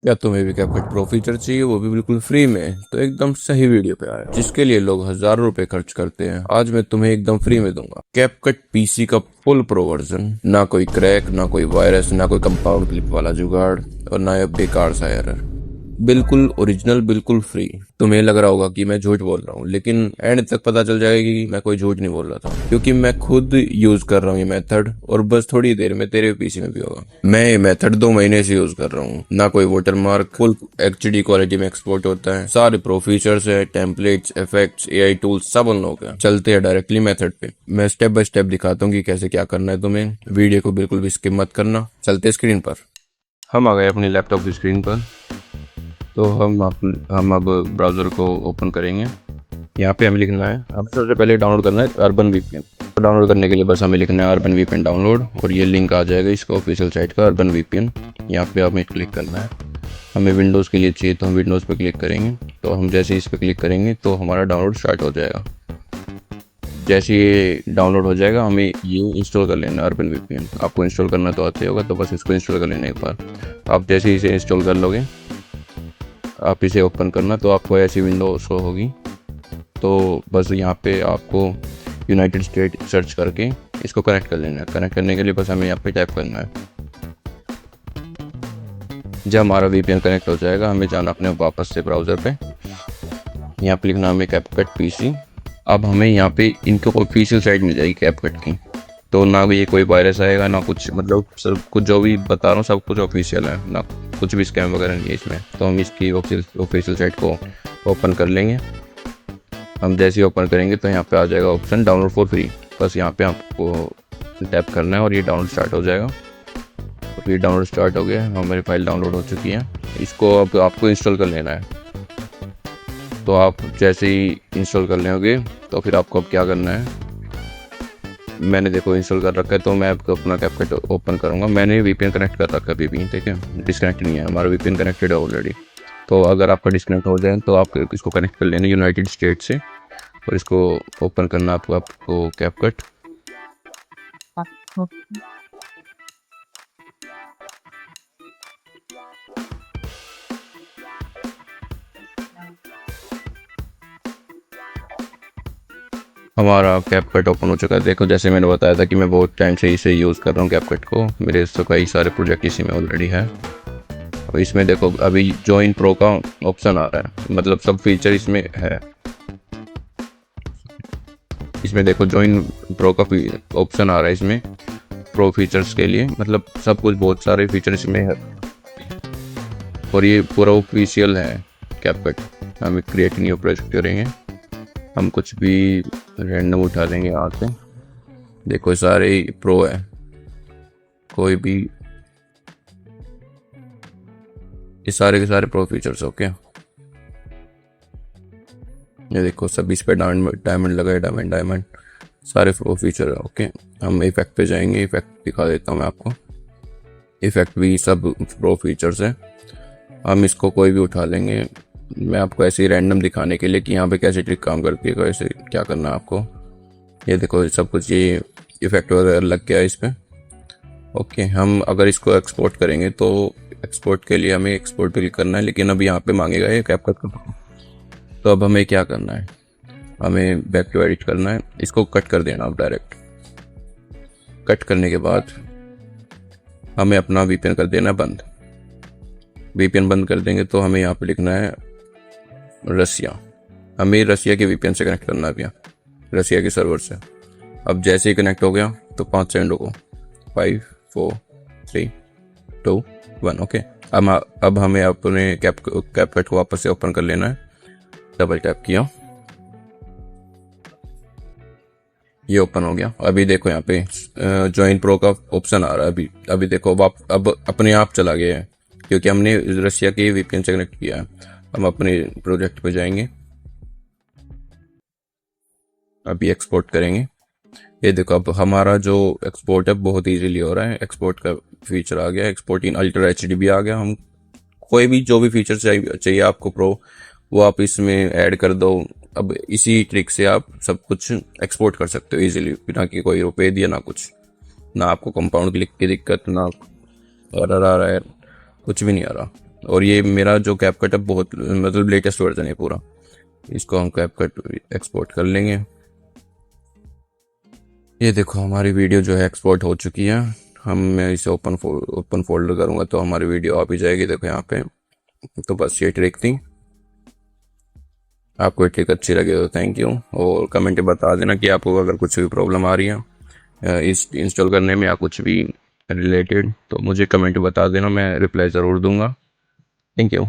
या तुम्हें भी कैपकट प्रो फीचर चाहिए, वो भी बिल्कुल फ्री में, तो एकदम सही वीडियो पे आया, जिसके लिए लोग हजारों रुपए खर्च करते हैं। आज मैं तुम्हें एकदम फ्री में दूंगा कैपकट पीसी का फुल प्रो वर्जन। ना कोई क्रैक, ना कोई वायरस, ना कोई कंपाउंड क्लिप वाला जुगाड़, और ना ये बेकार सा एरर। बिल्कुल ओरिजिनल, बिल्कुल फ्री। तुम्हें लग रहा होगा कि मैं झूठ बोल रहा हूँ, लेकिन एंड तक पता चल जाएगा कि मैं कोई झूठ नहीं बोल रहा था, क्योंकि मैं खुद यूज कर रहा हूँ ये मेथड, और बस थोड़ी देर में तेरे पीसी में भी होगा। मैं ये मेथड 2 महीने से यूज कर रहा हूँ। ना कोई वाटरमार्क, फुल एचडी क्वालिटी में एक्सपोर्ट होता है, सारे प्रो फीचर्स है, टेम्पलेट्स, इफेक्ट्स, एआई टूल्स सब उन लोगों के। चलते हैं डायरेक्टली मेथड पे। मैं स्टेप बाय स्टेप दिखाता हूँ कि कैसे क्या करना है तुम्हें। वीडियो को बिल्कुल भी स्किप मत करना। चलते स्क्रीन पर। हम आ गए अपनी लैपटॉप की स्क्रीन पर। तो हम अब ब्राउज़र को ओपन करेंगे। यहाँ पे हमें लिखना है, हमें सबसे पहले डाउनलोड करना है अर्बन वीपीएन। तो डाउनलोड करने के लिए बस हमें लिखना है अर्बन वीपीएन डाउनलोड, और ये लिंक आ जाएगा इसका ऑफिशियल साइट का, अर्बन वीपीएन। यहाँ पे हमें क्लिक करना है। हमें विंडोज़ के लिए चाहिए तो हम विंडोज़ पे क्लिक करेंगे। तो हम जैसे ही इस पर क्लिक करेंगे तो हमारा डाउनलोड स्टार्ट हो जाएगा। जैसे ये डाउनलोड हो जाएगा हमें ये इंस्टॉल कर लेना है अर्बन वीपीएन। आपको इंस्टॉल करना तो आता ही होगा, तो बस इसको इंस्टॉल कर लेना एक बार। आप जैसे ही इसे इंस्टॉल कर लोगे, आप इसे ओपन करना तो आपको ऐसी विंडो शो होगी। तो बस यहाँ पे आपको यूनाइटेड स्टेट सर्च करके इसको कनेक्ट कर लेना है। कनेक्ट करने के लिए बस हमें यहाँ पे टाइप करना है। जब हमारा वीपीएन कनेक्ट हो जाएगा, हमें जाना अपने वापस से ब्राउज़र पे। यहाँ पे लिखना हमें कैपकट पीसी। अब हमें यहाँ पे इनको ऑफिशियल साइट मिल जाएगी कैपकट की। तो ना भी ये कोई वायरस आएगा, ना कुछ, मतलब सब कुछ जो भी बता रहा हूँ सब कुछ ऑफिशियल है, ना कुछ भी स्कैम वगैरह नहीं है इसमें। तो हम इसकी ऑफिशियल साइट को ओपन कर लेंगे। हम जैसे ही ओपन करेंगे तो यहाँ पे आ जाएगा ऑप्शन डाउनलोड फॉर फ्री। बस यहाँ पे आपको टैप करना है और ये डाउनलोड स्टार्ट हो जाएगा। और ये डाउनलोड स्टार्ट हो गया, हमारी फाइल डाउनलोड हो चुकी है। इसको अब आपको इंस्टॉल कर लेना है। तो आप जैसे ही इंस्टॉल कर लेंगे तो फिर आपको अब क्या करना है, मैंने देखो इंस्टॉल कर रखा है, तो मैं आपको अपना कैपकट ओपन करूँगा। मैंने वीपीएन कनेक्ट कर रखा है अभी भी, ठीक है, डिस्कनेक्ट नहीं है, हमारा वीपीएन कनेक्टेड है ऑलरेडी। तो अगर आपका डिस्कनेक्ट हो जाए तो आप इसको कनेक्ट कर लेना यूनाइटेड स्टेट से, और इसको ओपन करना आपको कैपकट। हमारा कैपकट ओपन हो चुका है। देखो जैसे मैंने बताया था कि मैं बहुत टाइम से इसे यूज़ कर रहा हूँ कैपकट को। मेरे तो कई सारे प्रोजेक्ट इसी में ऑलरेडी है। और इसमें देखो अभी जॉइन प्रो का ऑप्शन आ रहा है, मतलब सब फीचर इसमें है। इसमें देखो जॉइन प्रो का ऑप्शन आ रहा है इसमें प्रो फीचर्स के लिए, मतलब सब कुछ, बहुत सारे फीचर इसमें है। और ये पूरा ऑफिशियल है कैपकट। हम क्रिएट न्यू प्रोजेक्ट करेंगे। हम कुछ भी रैंडम उठा लेंगे यहाँ से। देखो सारे प्रो है, कोई भी, ये सारे के सारे प्रो फीचर्स। ओके, ये देखो सब इस पे डायमंड लगा है, डायमंड सारे प्रो फीचर है। ओके, हम इफेक्ट पे जाएंगे। इफेक्ट दिखा देता हूँ मैं आपको। इफेक्ट भी सब प्रो फीचर्स है। हम इसको कोई भी उठा लेंगे। मैं आपको ऐसे ही रैंडम दिखाने के लिए कि यहाँ पे कैसे ट्रिक काम करती है, कैसे क्या करना है आपको। ये देखो सब कुछ, ये इफेक्ट वगैरह लग गया है इस पर। ओके, हम अगर इसको एक्सपोर्ट करेंगे तो एक्सपोर्ट के लिए हमें एक्सपोर्ट क्लिक करना है, लेकिन अब यहाँ पे मांगेगा ये कैपकट का। तो अब हमें क्या करना है, हमें बैक टू एडिट करना है। इसको कट कर देना अब डायरेक्ट। कट करने के बाद हमें अपना वीपीएन कर देना बंद। वीपीएन बंद कर देंगे तो हमें यहाँ पे लिखना है रसिया। हमें रसिया के वीपीएन से कनेक्ट करना है भैया, रसिया के सर्वर से। अब जैसे ही कनेक्ट हो गया तो 5 सेकंड को 5 4 3 2 1। ओके, अब हमें अपने कैपकट को वापस से ओपन कर लेना है। डबल टैप किया, ये ओपन हो गया। अभी देखो यहाँ पे जॉइन प्रो का ऑप्शन आ रहा है। अभी देखो अब अपने आप चला गया है, क्योंकि हमने रसिया के वीपीएन से कनेक्ट किया है। हम अपने प्रोजेक्ट पे जाएंगे, अभी एक्सपोर्ट करेंगे। ये देखो अब हमारा जो एक्सपोर्ट है बहुत इजीली हो रहा है। एक्सपोर्ट का फीचर आ गया, एक्सपोर्ट इन अल्ट्रा एचडी भी आ गया। हम कोई भी जो भी फीचर चाहिए आपको प्रो, वो आप इसमें ऐड कर दो। अब इसी ट्रिक से आप सब कुछ एक्सपोर्ट कर सकते हो इजीली, बिना कि कोई रुपए दिया, ना कुछ, ना आपको कंपाउंड क्लिक की दिक्कत, ना एरर आ रहा है, कुछ भी नहीं आ रहा। और ये मेरा जो कैपकट है बहुत मतलब लेटेस्ट वर्जन है पूरा। इसको हम कैपकट एक्सपोर्ट कर लेंगे। ये देखो हमारी वीडियो जो है एक्सपोर्ट हो चुकी है। मैं इसे ओपन फोल्डर करूंगा तो हमारी वीडियो आ भी जाएगी, देखो यहाँ पे। तो बस ये ट्रिक थी। आपको ये ट्रिक अच्छी लगी तो थैंक यू, और कमेंट में बता देना कि आपको अगर कुछ भी प्रॉब्लम आ रही है इस इंस्टॉल करने में या कुछ भी रिलेटेड, तो मुझे कमेंट में बता देना, मैं रिप्लाई ज़रूर दूंगा। Thank you.